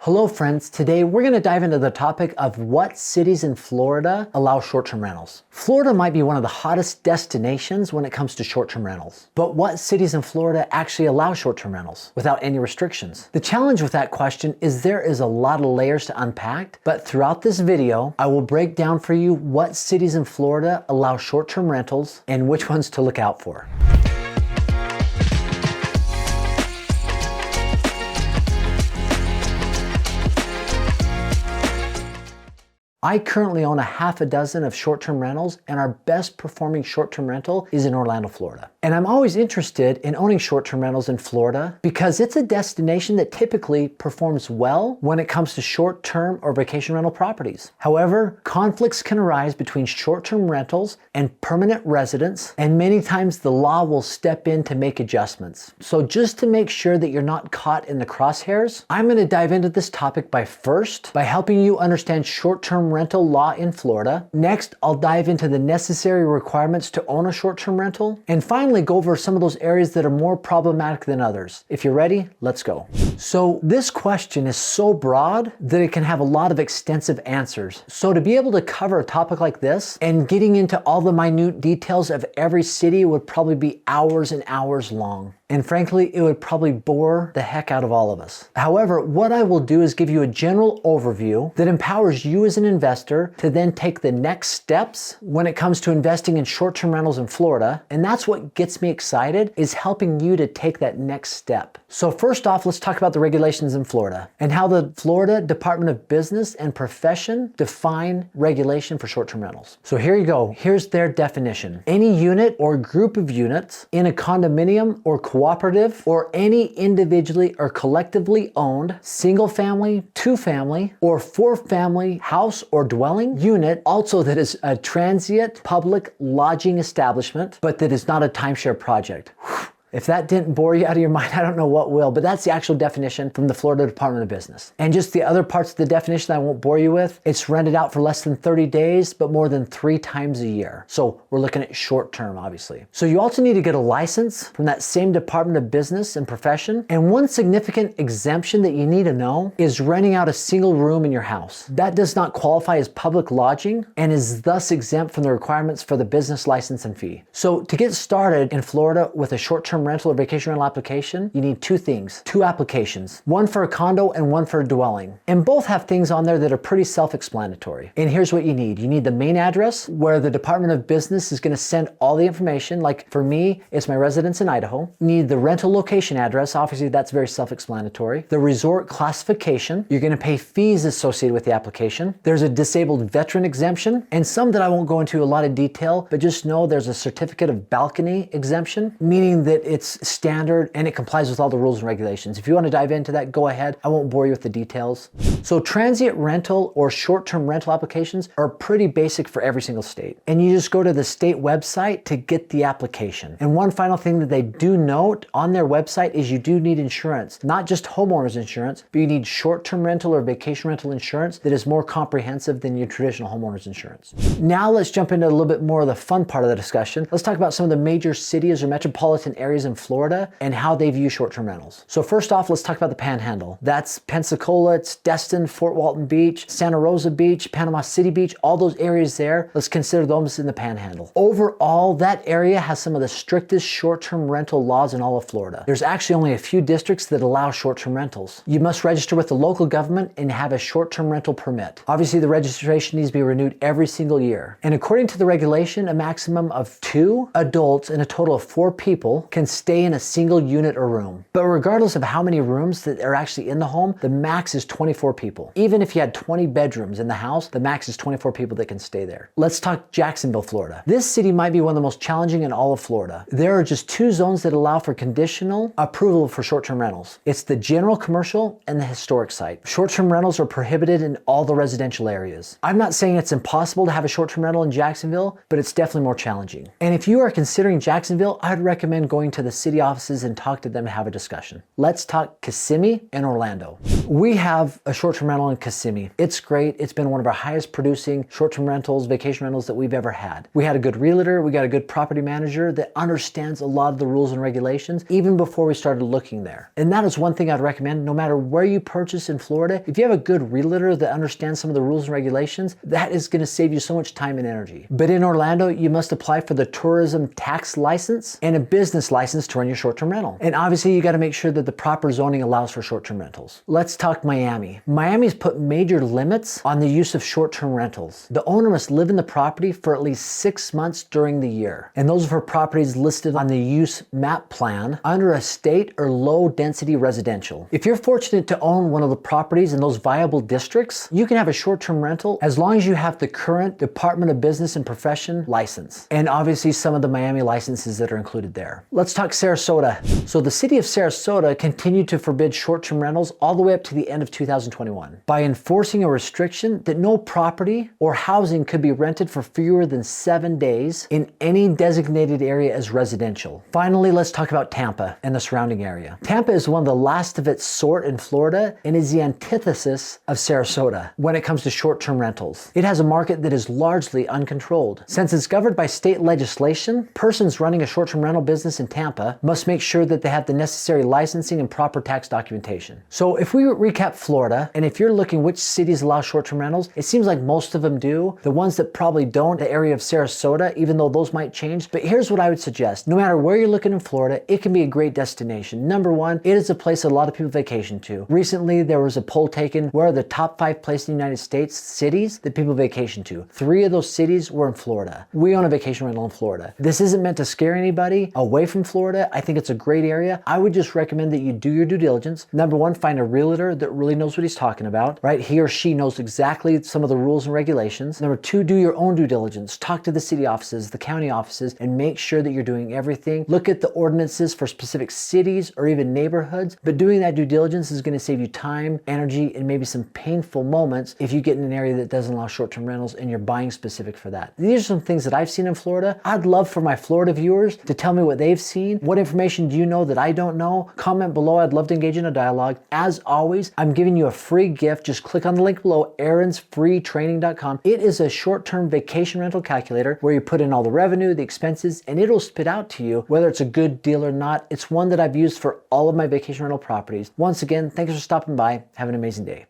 Hello friends, today we're going to dive into the topic of what cities in Florida allow short-term rentals. Florida might be one of the hottest destinations when it comes to short-term rentals, but what cities in Florida actually allow short-term rentals without any restrictions? The challenge with that question is there is a lot of layers to unpack, but throughout this video, I will break down for you what cities in Florida allow short-term rentals and which ones to look out for. I currently own a half a dozen of short-term rentals, and our best performing short-term rental is in Orlando, Florida. And I'm always interested in owning short-term rentals in Florida because it's a destination that typically performs well when it comes to short-term or vacation rental properties. However, conflicts can arise between short-term rentals and permanent residents, and many times the law will step in to make adjustments. So just to make sure that you're not caught in the crosshairs, I'm going to dive into this topic by helping you understand short-term rental law in Florida. Next, I'll dive into the necessary requirements to own a short-term rental. And finally, go over some of those areas that are more problematic than others. If you're ready, let's go. So this question is so broad that it can have a lot of extensive answers. So to be able to cover a topic like this and getting into all the minute details of every city would probably be hours and hours long. And frankly, it would probably bore the heck out of all of us. However, what I will do is give you a general overview that empowers you as an investor to then take the next steps when it comes to investing in short-term rentals in Florida. And that's what gets me excited, is helping you to take that next step. So first off, let's talk about the regulations in Florida and how the Florida Department of Business and Profession define regulation for short-term rentals. So here you go. Here's their definition. Any unit or group of units in a condominium or cooperative or any individually or collectively owned single family, two family, or four family house or dwelling unit, also that is a transient public lodging establishment, but that is not a timeshare project. If that didn't bore you out of your mind, I don't know what will, but that's the actual definition from the Florida Department of Business. And just the other parts of the definition I won't bore you with, it's rented out for less than 30 days, but more than 3 times a year. So we're looking at short term, obviously. So you also need to get a license from that same Department of Business and Profession. And one significant exemption that you need to know is renting out a single room in your house. That does not qualify as public lodging and is thus exempt from the requirements for the business license and fee. So to get started in Florida with a short-term rental or vacation rental application, you need 2 things, 2 applications, one for a condo and one for a dwelling. And both have things on there that are pretty self-explanatory. And here's what you need. You need the main address where the Department of Business is going to send all the information. Like for me, it's my residence in Idaho. You need the rental location address. Obviously, that's very self-explanatory. The resort classification. You're going to pay fees associated with the application. There's a disabled veteran exemption and some that I won't go into a lot of detail, but just know there's a certificate of balcony exemption, meaning that it's standard and it complies with all the rules and regulations. If you want to dive into that, go ahead. I won't bore you with the details. So transient rental or short-term rental applications are pretty basic for every single state. And you just go to the state website to get the application. And one final thing that they do note on their website is you do need insurance, not just homeowners insurance, but you need short-term rental or vacation rental insurance that is more comprehensive than your traditional homeowners insurance. Now let's jump into a little bit more of the fun part of the discussion. Let's talk about some of the major cities or metropolitan areas in Florida and how they view short-term rentals. So first off, let's talk about the Panhandle. That's Pensacola, it's Destin, Fort Walton Beach, Santa Rosa Beach, Panama City Beach, all those areas there. Let's consider those in the Panhandle. Overall, that area has some of the strictest short-term rental laws in all of Florida. There's actually only a few districts that allow short-term rentals. You must register with the local government and have a short-term rental permit. Obviously, the registration needs to be renewed every single year. And according to the regulation, a maximum of 2 adults and a total of 4 people can stay in a single unit or room. But regardless of how many rooms that are actually in the home, the max is 24 people. Even if you had 20 bedrooms in the house, the max is 24 people that can stay there. Let's talk Jacksonville, Florida. This city might be one of the most challenging in all of Florida. There are just 2 zones that allow for conditional approval for short-term rentals. It's the general commercial and the historic site. Short-term rentals are prohibited in all the residential areas. I'm not saying it's impossible to have a short-term rental in Jacksonville, but it's definitely more challenging. And if you are considering Jacksonville, I'd recommend going to the city offices and talk to them and have a discussion. Let's talk Kissimmee and Orlando. We have a short-term rental in Kissimmee. It's great. It's been one of our highest producing short-term rentals, vacation rentals that we've ever had. We had a good realtor. We got a good property manager that understands a lot of the rules and regulations even before we started looking there. And that is one thing I'd recommend no matter where you purchase in Florida. If you have a good realtor that understands some of the rules and regulations, that is going to save you so much time and energy. But in Orlando, you must apply for the tourism tax license and a business license to run your short-term rental. And obviously you got to make sure that the proper zoning allows for short-term rentals. Let's talk Miami. Miami's put major limits on the use of short-term rentals. The owner must live in the property for at least 6 months during the year. And those are for properties listed on the use map plan under a state or low density residential. If you're fortunate to own one of the properties in those viable districts, you can have a short-term rental as long as you have the current Department of Business and Profession license. And obviously some of the Miami licenses that are included there. Let's talk Sarasota. So the city of Sarasota continued to forbid short-term rentals all the way up to the end of 2021 by enforcing a restriction that no property or housing could be rented for fewer than 7 days in any designated area as residential. Finally, let's talk about Tampa and the surrounding area. Tampa is one of the last of its sort in Florida and is the antithesis of Sarasota when it comes to short-term rentals. It has a market that is largely uncontrolled. Since it's governed by state legislation, persons running a short-term rental business in Tampa must make sure that they have the necessary licensing and proper tax documentation. So if we recap Florida, and if you're looking which cities allow short-term rentals, it seems like most of them do. The ones that probably don't, the area of Sarasota, even though those might change. But here's what I would suggest. No matter where you're looking in Florida, it can be a great destination. Number one, it is a place that a lot of people vacation to. Recently, there was a poll taken where are the top 5 places in the United States cities that people vacation to. 3 of those cities were in Florida. We own a vacation rental in Florida. This isn't meant to scare anybody away from Florida. I think it's a great area. I would just recommend that you do your due diligence. Number one, find a realtor that really knows what he's talking about, right? He or she knows exactly some of the rules and regulations. Number two, do your own due diligence. Talk to the city offices, the county offices, and make sure that you're doing everything. Look at the ordinances for specific cities or even neighborhoods, but doing that due diligence is going to save you time, energy, and maybe some painful moments if you get in an area that doesn't allow short-term rentals and you're buying specific for that. These are some things that I've seen in Florida. I'd love for my Florida viewers to tell me what they've seen. What information do you know that I don't know? Comment below. I'd love to engage in a dialogue. As always, I'm giving you a free gift. Just click on the link below, aaronsfreetraining.com. It is a short-term vacation rental calculator where you put in all the revenue, the expenses, and it'll spit out to you whether it's a good deal or not. It's one that I've used for all of my vacation rental properties. Once again, thanks for stopping by. Have an amazing day.